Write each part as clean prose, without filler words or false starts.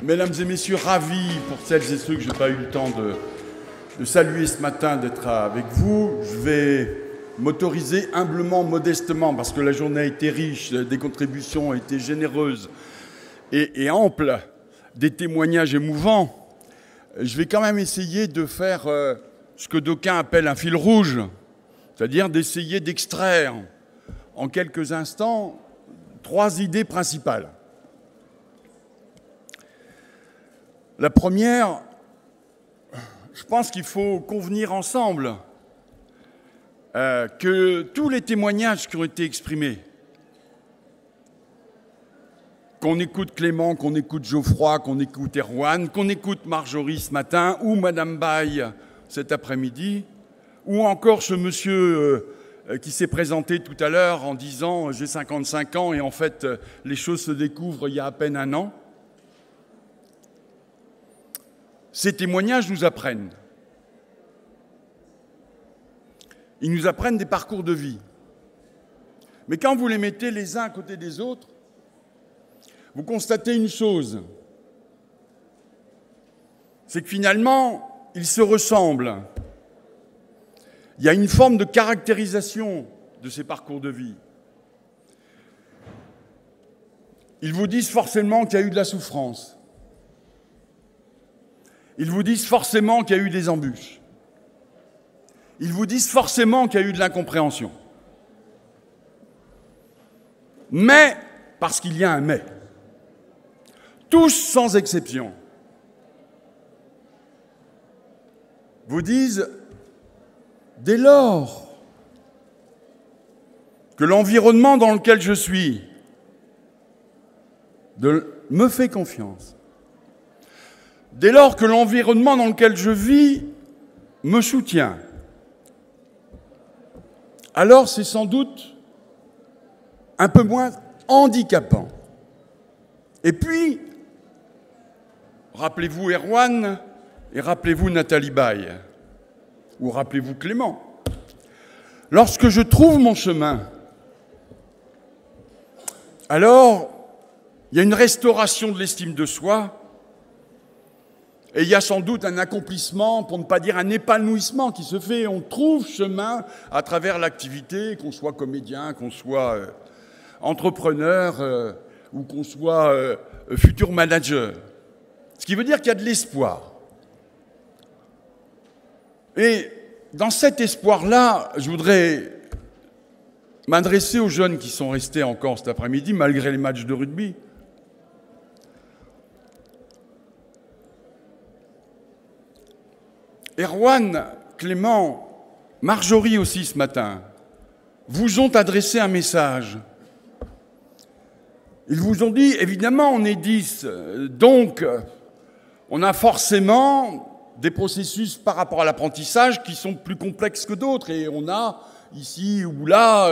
Mesdames et messieurs, ravi pour celles et ceux que je n'ai pas eu le temps de saluer ce matin, d'être avec vous. Je vais m'autoriser humblement, modestement, parce que la journée a été riche, des contributions ont été généreuses et amples, des témoignages émouvants. Je vais quand même essayer de faire ce que d'aucuns appellent un fil rouge, c'est-à-dire d'essayer d'extraire en quelques instants 3 idées principales. La première, je pense qu'il faut convenir ensemble que tous les témoignages qui ont été exprimés, qu'on écoute Clément, qu'on écoute Geoffroy, qu'on écoute Erwan, qu'on écoute Marjorie ce matin, ou Madame Baye cet après-midi, ou encore ce monsieur qui s'est présenté tout à l'heure en disant « j'ai 55 ans et en fait les choses se découvrent il y a à peine 1 an ». Ces témoignages nous apprennent. Ils nous apprennent des parcours de vie. Mais quand vous les mettez les uns à côté des autres, vous constatez une chose, c'est que finalement, ils se ressemblent. Il y a une forme de caractérisation de ces parcours de vie. Ils vous disent forcément qu'il y a eu de la souffrance. Ils vous disent forcément qu'il y a eu des embûches. Ils vous disent forcément qu'il y a eu de l'incompréhension. Mais, parce qu'il y a un mais, tous sans exception, vous disent, dès lors que l'environnement dans lequel je suis me fait confiance, dès lors que l'environnement dans lequel je vis me soutient, alors c'est sans doute un peu moins handicapant. Et puis, rappelez-vous Erwan et rappelez-vous Nathalie Baye, ou rappelez-vous Clément. Lorsque je trouve mon chemin, alors il y a une restauration de l'estime de soi, et il y a sans doute un accomplissement, pour ne pas dire un épanouissement qui se fait. On trouve chemin à travers l'activité, qu'on soit comédien, qu'on soit entrepreneur ou qu'on soit futur manager. Ce qui veut dire qu'il y a de l'espoir. Et dans cet espoir-là, je voudrais m'adresser aux jeunes qui sont restés encore cet après-midi, malgré les matchs de rugby. Erwan, Clément, Marjorie aussi ce matin, vous ont adressé un message. Ils vous ont dit, évidemment, on est 10, donc on a forcément des processus par rapport à l'apprentissage qui sont plus complexes que d'autres, et on a ici ou là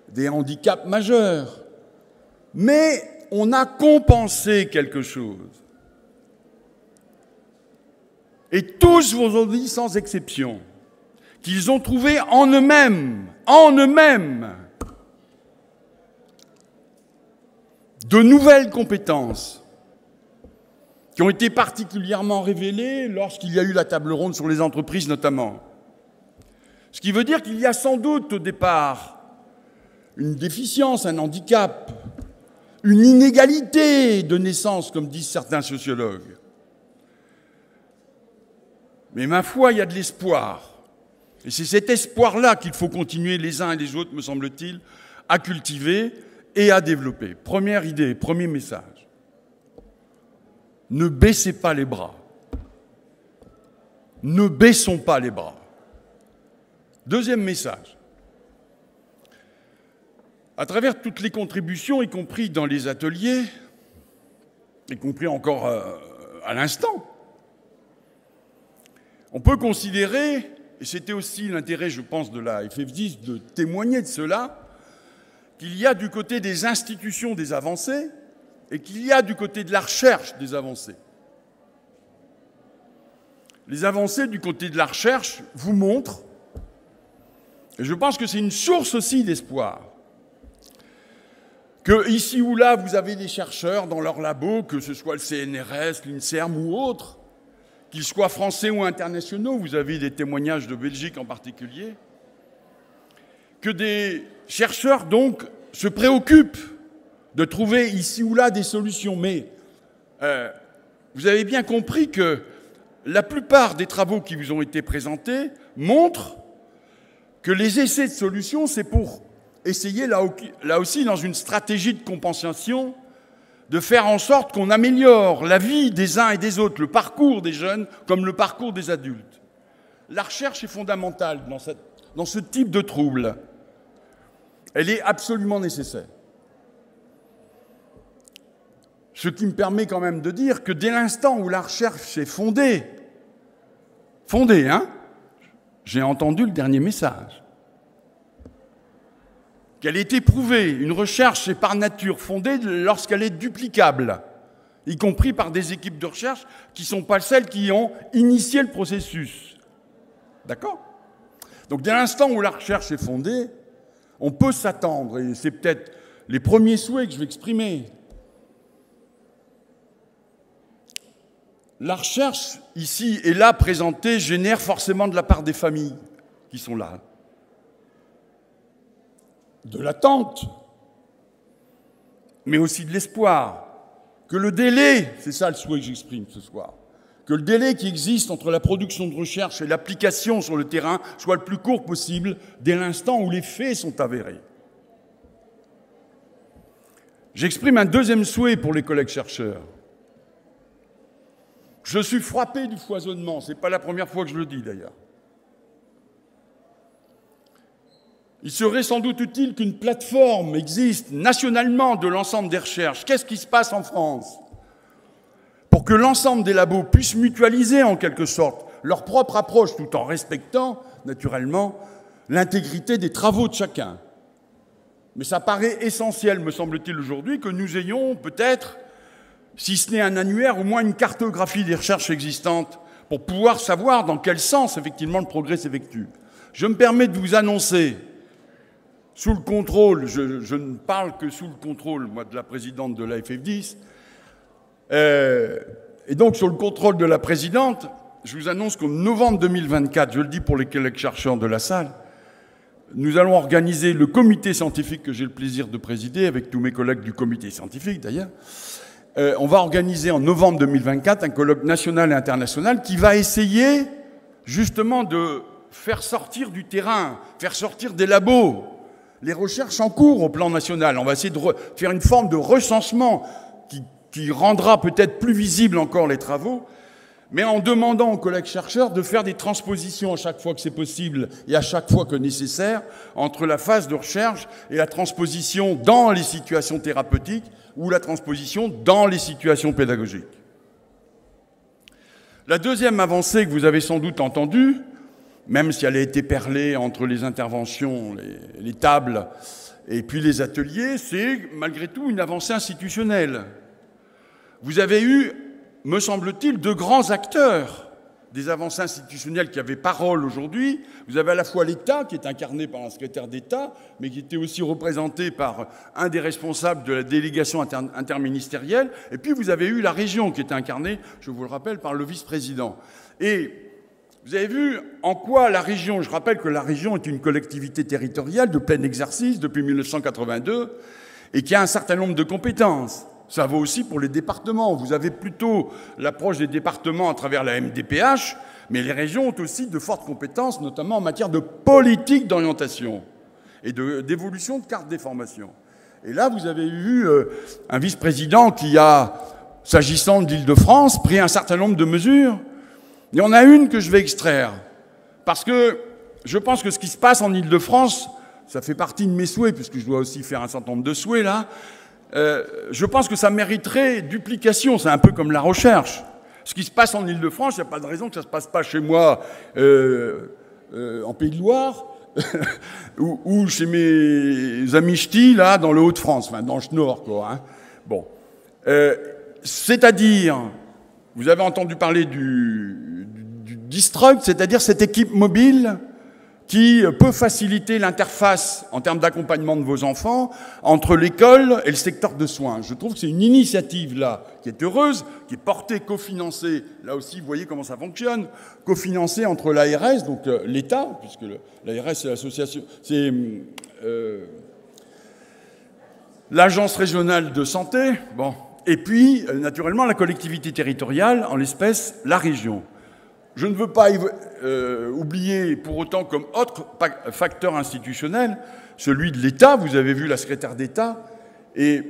des handicaps majeurs. Mais on a compensé quelque chose. Et tous vous ont dit, sans exception, qu'ils ont trouvé en eux-mêmes, de nouvelles compétences qui ont été particulièrement révélées lorsqu'il y a eu la table ronde sur les entreprises notamment. Ce qui veut dire qu'il y a sans doute au départ une déficience, un handicap, une inégalité de naissance, comme disent certains sociologues. Mais ma foi, il y a de l'espoir. Et c'est cet espoir-là qu'il faut continuer les uns et les autres, me semble-t-il, à cultiver et à développer. Première idée, premier message. Ne baissez pas les bras. Ne baissons pas les bras. Deuxième message. À travers toutes les contributions, y compris dans les ateliers, y compris encore à l'instant, on peut considérer, et c'était aussi l'intérêt, je pense, de la FF10 de témoigner de cela, qu'il y a du côté des institutions des avancées et qu'il y a du côté de la recherche des avancées. Les avancées du côté de la recherche vous montrent, et je pense que c'est une source aussi d'espoir, que ici ou là, vous avez des chercheurs dans leur labo, que ce soit le CNRS, l'INSERM ou autres, qu'ils soient français ou internationaux, vous avez des témoignages de Belgique en particulier, que des chercheurs, donc, se préoccupent de trouver ici ou là des solutions. Mais vous avez bien compris que la plupart des travaux qui vous ont été présentés montrent que les essais de solutions, c'est pour essayer, là aussi, dans une stratégie de compensation, de faire en sorte qu'on améliore la vie des uns et des autres, le parcours des jeunes comme le parcours des adultes. La recherche est fondamentale dans ce type de trouble. Elle est absolument nécessaire. Ce qui me permet quand même de dire que dès l'instant où la recherche est fondée, hein, j'ai entendu le dernier message, qu'elle est éprouvée, une recherche est par nature fondée lorsqu'elle est duplicable, y compris par des équipes de recherche qui ne sont pas celles qui ont initié le processus. D'accord ? Donc dès l'instant où la recherche est fondée, on peut s'attendre, et c'est peut-être les premiers souhaits que je vais exprimer. La recherche, ici et là présentée, génère forcément de la part des familles qui sont là. De l'attente, mais aussi de l'espoir. Que le délai, c'est ça le souhait que j'exprime ce soir, que le délai qui existe entre la production de recherche et l'application sur le terrain soit le plus court possible dès l'instant où les faits sont avérés. J'exprime un deuxième souhait pour les collègues chercheurs. Je suis frappé du foisonnement, ce n'est pas la première fois que je le dis d'ailleurs. Il serait sans doute utile qu'une plateforme existe nationalement de l'ensemble des recherches. Qu'est-ce qui se passe en France ? Pour que l'ensemble des labos puissent mutualiser en quelque sorte leur propre approche tout en respectant naturellement l'intégrité des travaux de chacun. Mais ça paraît essentiel, me semble-t-il aujourd'hui, que nous ayons peut-être, si ce n'est un annuaire, au moins une cartographie des recherches existantes pour pouvoir savoir dans quel sens effectivement le progrès s'effectue. Je me permets de vous annoncer, sous le contrôle, je ne parle que sous le contrôle, moi, de la présidente de la FF10, et donc sur le contrôle de la présidente, je vous annonce qu'en novembre 2024, je le dis pour les collègues chercheurs de la salle, nous allons organiser le comité scientifique que j'ai le plaisir de présider, avec tous mes collègues du comité scientifique d'ailleurs. On va organiser en novembre 2024 un colloque national et international qui va essayer justement de faire sortir du terrain, faire sortir des labos, les recherches en cours au plan national. On va essayer de faire une forme de recensement qui rendra peut-être plus visible encore les travaux, mais en demandant aux collègues chercheurs de faire des transpositions à chaque fois que c'est possible et à chaque fois que nécessaire entre la phase de recherche et la transposition dans les situations thérapeutiques ou la transposition dans les situations pédagogiques. La deuxième avancée que vous avez sans doute entendue, même si elle a été perlée entre les interventions, les tables et puis les ateliers, c'est malgré tout une avancée institutionnelle. Vous avez eu, me semble-t-il, de grands acteurs des avancées institutionnelles qui avaient parole aujourd'hui. Vous avez à la fois l'État, qui est incarné par un secrétaire d'État, mais qui était aussi représenté par un des responsables de la délégation interministérielle, et puis vous avez eu la région, qui est incarnée, je vous le rappelle, par le vice-président. Et vous avez vu en quoi la région, je rappelle que la région est une collectivité territoriale de plein exercice depuis 1982, et qui a un certain nombre de compétences. Ça vaut aussi pour les départements. Vous avez plutôt l'approche des départements à travers la MDPH, mais les régions ont aussi de fortes compétences, notamment en matière de politique d'orientation et d'évolution de carte des formations. Et là, vous avez eu un vice-président qui a, s'agissant de l'Île-de-France, pris un certain nombre de mesures. Il y en a une que je vais extraire, parce que je pense que ce qui se passe en Île-de-France, ça fait partie de mes souhaits, puisque je dois aussi faire un certain nombre de souhaits là, je pense que ça mériterait duplication, c'est un peu comme la recherche. Ce qui se passe en Île-de-France, il n'y a pas de raison que ça ne se passe pas chez moi en Pays de Loire ou chez mes amis ch'tis, là, dans le Hauts-de-France, enfin, dans le Nord, quoi. Hein. Bon. C'est-à-dire, vous avez entendu parler du Distruct, c'est-à-dire cette équipe mobile qui peut faciliter l'interface en termes d'accompagnement de vos enfants entre l'école et le secteur de soins. Je trouve que c'est une initiative là qui est heureuse, qui est portée, cofinancée. Là aussi, vous voyez comment ça fonctionne, cofinancée entre l'ARS, donc l'État, puisque l'ARS c'est l'association, c'est l'agence régionale de santé, bon, et puis naturellement la collectivité territoriale, en l'espèce la région. Je ne veux pas oublier pour autant comme autre facteur institutionnel celui de l'État. Vous avez vu la secrétaire d'État. Et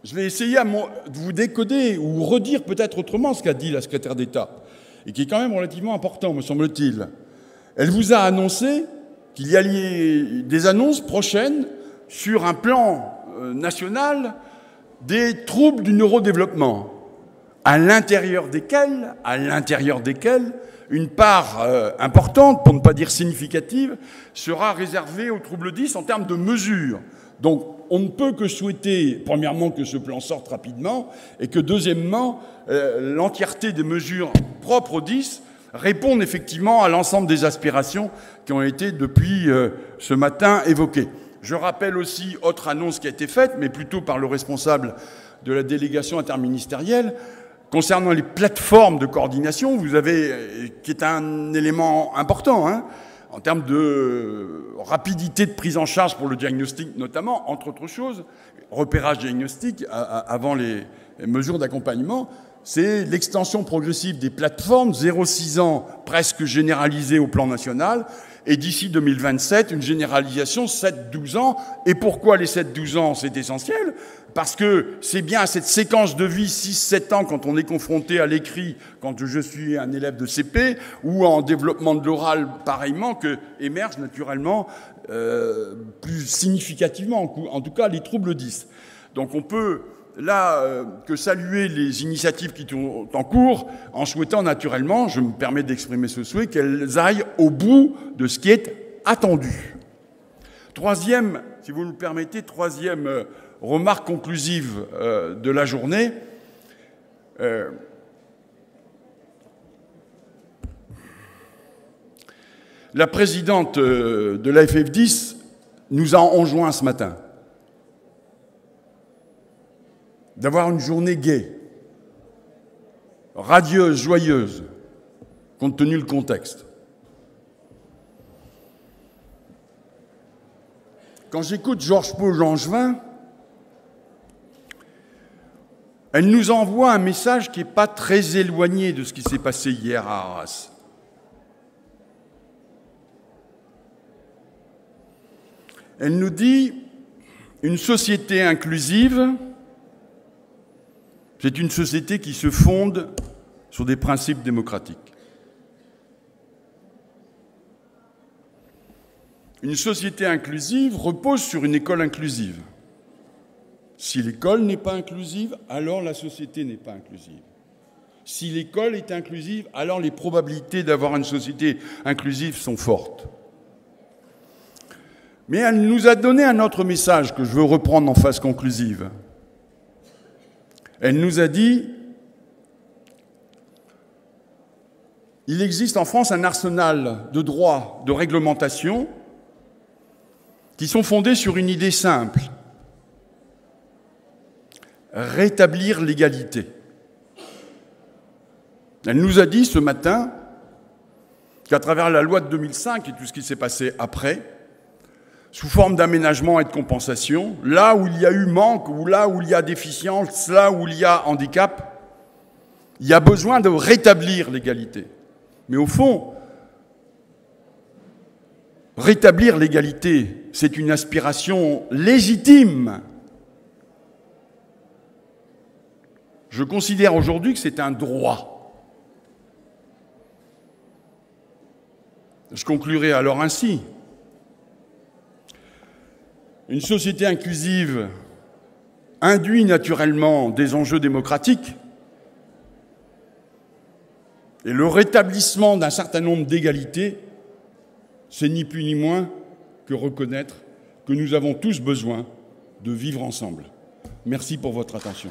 je vais essayer de vous décoder ou redire peut-être autrement ce qu'a dit la secrétaire d'État, et qui est quand même relativement important, me semble-t-il. Elle vous a annoncé qu'il y allait des annonces prochaines sur un plan national des troubles du neurodéveloppement, à l'intérieur desquels une part importante, pour ne pas dire significative, sera réservée aux troubles 10 en termes de mesures. Donc, on ne peut que souhaiter, premièrement, que ce plan sorte rapidement, et que, deuxièmement, l'entièreté des mesures propres aux 10 répondent effectivement à l'ensemble des aspirations qui ont été, depuis ce matin, évoquées. Je rappelle aussi, autre annonce qui a été faite, mais plutôt par le responsable de la délégation interministérielle, concernant les plateformes de coordination, vous avez, qui est un élément important, hein, en termes de rapidité de prise en charge pour le diagnostic notamment, entre autres choses, repérage diagnostic avant les mesures d'accompagnement, c'est l'extension progressive des plateformes, 0-6 ans presque généralisée au plan national, et d'ici 2027, une généralisation 7-12 ans. Et pourquoi les 7-12 ans, c'est essentiel ? Parce que c'est bien à cette séquence de vie 6-7 ans, quand on est confronté à l'écrit, quand je suis un élève de CP, ou en développement de l'oral pareillement, que émergent naturellement plus significativement, en tout cas, les troubles 10. Donc on peut là que saluer les initiatives qui sont en cours, en souhaitant naturellement, je me permets d'exprimer ce souhait, qu'elles aillent au bout de ce qui est attendu. Troisième, si vous me permettez, troisième remarque conclusive de la journée. La présidente de la FF10 nous a enjoint ce matin d'avoir une journée gaie, radieuse, joyeuse, compte tenu du contexte. Quand j'écoute Georges-Paul Langevin, elle nous envoie un message qui n'est pas très éloigné de ce qui s'est passé hier à Arras. Elle nous dit une société inclusive, c'est une société qui se fonde sur des principes démocratiques. Une société inclusive repose sur une école inclusive. Si l'école n'est pas inclusive, alors la société n'est pas inclusive. Si l'école est inclusive, alors les probabilités d'avoir une société inclusive sont fortes. Mais elle nous a donné un autre message que je veux reprendre en phase conclusive. Elle nous a dit « Il existe en France un arsenal de droits, de réglementations qui sont fondés sur une idée simple, rétablir l'égalité. » Elle nous a dit ce matin qu'à travers la loi de 2005 et tout ce qui s'est passé après, sous forme d'aménagement et de compensation, là où il y a eu manque, ou là où il y a déficience, là où il y a handicap, il y a besoin de rétablir l'égalité. Mais au fond, rétablir l'égalité, c'est une aspiration légitime. Je considère aujourd'hui que c'est un droit. Je conclurai alors ainsi. Une société inclusive induit naturellement des enjeux démocratiques et le rétablissement d'un certain nombre d'égalités, c'est ni plus ni moins que reconnaître que nous avons tous besoin de vivre ensemble. Merci pour votre attention.